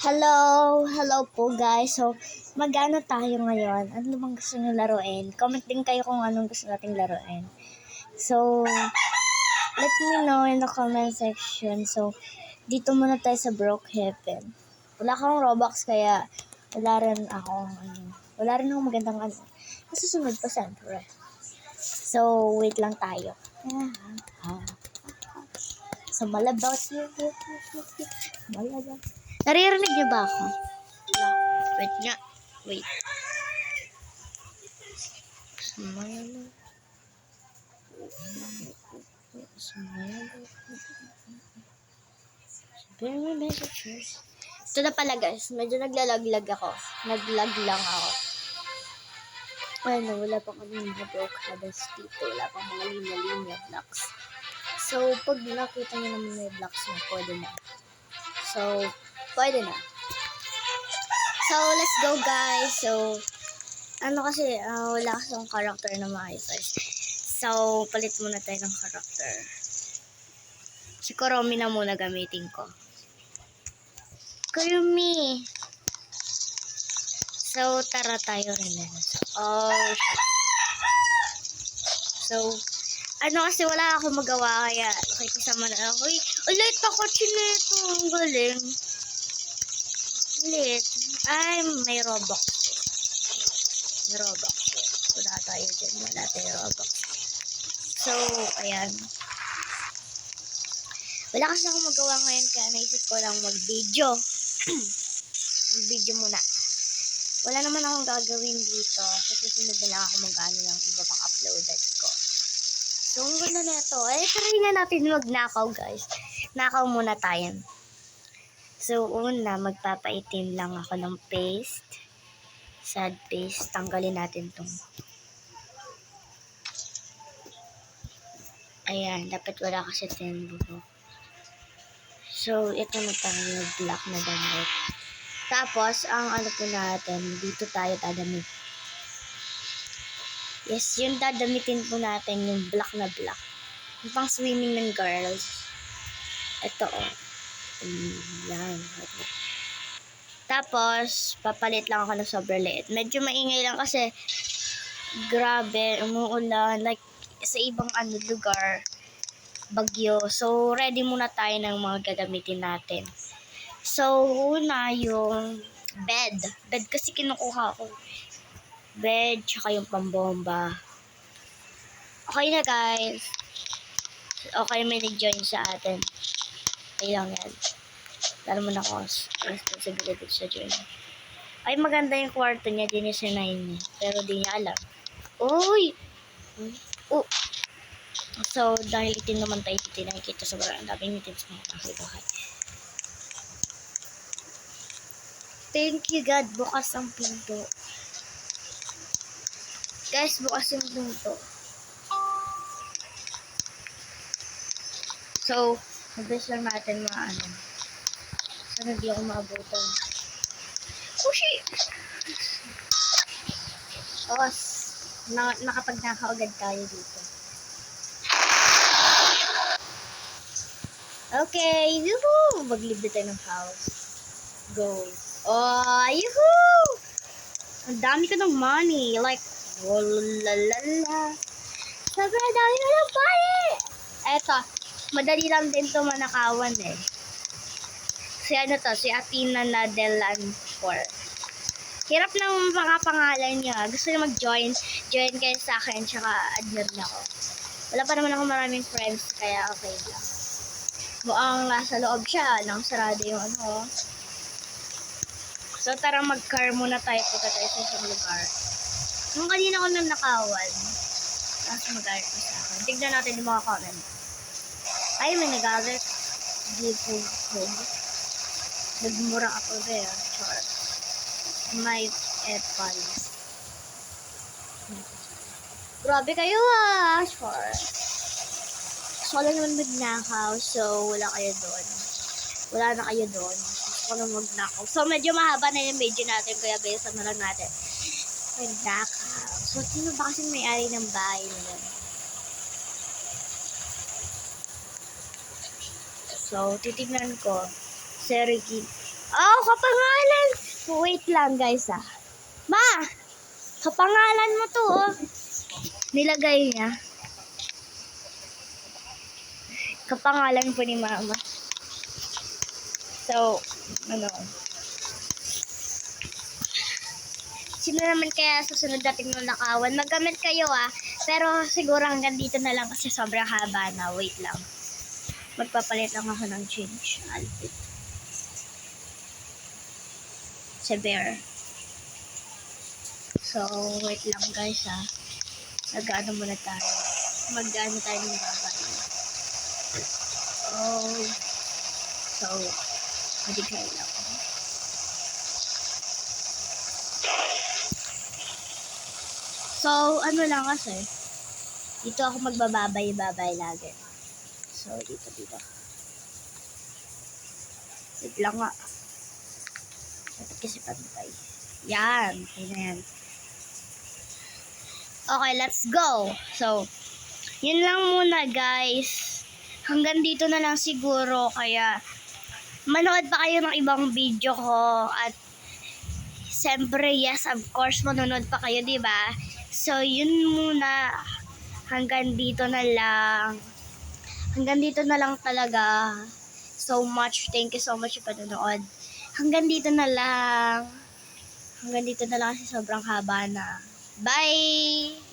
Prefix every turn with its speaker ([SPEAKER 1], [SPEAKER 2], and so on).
[SPEAKER 1] Hello po guys. So, mag-ano tayo ngayon? Ano bang gusto nyo laruin? Comment din kayo kung anong gusto nating laruin. So, let me know in the comment section. So, dito muna tayo sa Broke Heaven. Wala akong Robux kaya wala rin akong magandang ano. Masusunod pa siyempre. So, wait lang tayo. So, malabot. Malabot. Naririnig niyo ba ako? Wait nga. Wait. Ito na pala guys. Medyo naglalaglag ako. Naglag lang ako. Ano, wala pa kami mga broke habits dito. Wala pa mga linya-linya blocks. So, pag nakita niyo naman may blocks na, pwede na. So, pwede na. So, let's go guys. So, ano kasi, wala kasi akong character na maayos. So, palit muna tayo ng character. Si Kuromi na muna gamitin ko. Kuromi! So, tara tayo rin. So, ano kasi wala akong magawa kaya nakikisama na ako. Ulit pa kotse na ito. Ang galing. Ulit. Ay, may Robux. May Robux. Wala tayo dyan. Wala tayo Robux. So, ayan. Wala kasi akong magawa ngayon kaya naisip ko lang mag-video. Mag-video muna. Wala naman akong gagawin dito. Sa susunod na lang ako mag-ano ng iba pang uploaded ko. So, ang ganda na ito. Try na natin magnakaw guys. Nakaw muna tayo. So, una, magpapaitim lang ako ng paste. Sad paste. Tanggalin natin itong. Ayan, dapat wala kasi tenbuho. So, ito na tayo black na damit. Tapos, ang ano po natin, dito tayo dadamit. Yes, yung dadamitin po natin, yung black na black. Yung pang swimming ng girls. Ito, oh. Yan. Tapos, papalit lang ako ng sobrang liit. Medyo maingay lang kasi, grabe, umuulan. Like, sa ibang lugar, bagyo. So, ready muna tayo ng mga gagamitin natin. So, una yung bed. Bed kasi kinukuha ko. Bed, tsaka yung pambomba. Okay na guys. Okay, may nag-join sa atin. Okay lang yan. Lalo mo na ako. Responsibility sa join. Ay, maganda yung kwarto niya. Dinisinayin niya. Pero di niya alam. Uy! Oh! So, dahil itim naman tayo nakikita sa barang. Ang daming itim sa mga bahay. Thank you God. Bukas ang pinto. Guys, bukas yung pinto. So, mabilis lang natin maano. Sana di ako maabutan. Oh, shit! Tapos, nakapagnakaw agad tayo dito. Okay, yuhuu! Maglibre tayo ng house. Go. Oh, yuhuu! Ang dami ko ng money. Like, oh, lalala. Sobrang dami ko ng money! Eto, madali lang din to manakawan eh. Si ano to, si Athena Nadelan 4. Hirap ng mga pangalan niya. Gusto niya mag-join. Join kayo sa akin, tsaka admire niya ako. Wala pa naman ako maraming friends, kaya okay lang. Mukhang nasa loob siya, nang sarado yung ano. So tara mag-car muna tayo, punta tayo sa isang lugar. Nung kanina ko nang nakawan, tapos mag-art ko sa akin. Tignan natin yung mga comment. Ay, may nag-alert. Gipog. Nagmura ako there. Char. May epal. Grabe kayo Char. So, wala naman magnakaw. So, wala kayo doon. Wala na kayo doon. Gusto ko na magnakaw. So, medyo mahaba na yung video natin. Kaya bayasan na lang natin. Magnakaw. So, sino ba kasi may-ari ng bahay nila? So, titignan ko. Sergi. Oh, kapangalan. Wait lang, guys, ah. Ma! Kapangalan mo to, oh. Nilagay niya. Kapangalan po ni Mama. So, ano. Sino naman kaya susunod nating nakawan? Mag-comment kayo, ah. Pero siguro hanggang dito na lang kasi sobrang haba na. Wait lang. Magpapalit lang ako ng change outfit. Si Bear. So, wait lang, guys, ah. Mag-ano muna tayo. Mag-ano tayo ng babay. Oh. So, madigay lang. So, ano lang kasi. Dito ako magbababay-babay lagi. So, dito. Wait lang nga. Dapat kasi pantay. Yan. Yan. Okay, let's go. So, yun lang muna, guys. Hanggang dito na lang siguro. Kaya, manood pa kayo ng ibang video ko. At, siyempre, yes, of course, manonood pa kayo, diba? So, yun muna. Hanggang dito na lang. Hanggang dito na lang talaga. So much. Thank you so much sa panonood. Hanggang dito na lang. Hanggang dito na lang kasi sobrang haba na. Bye!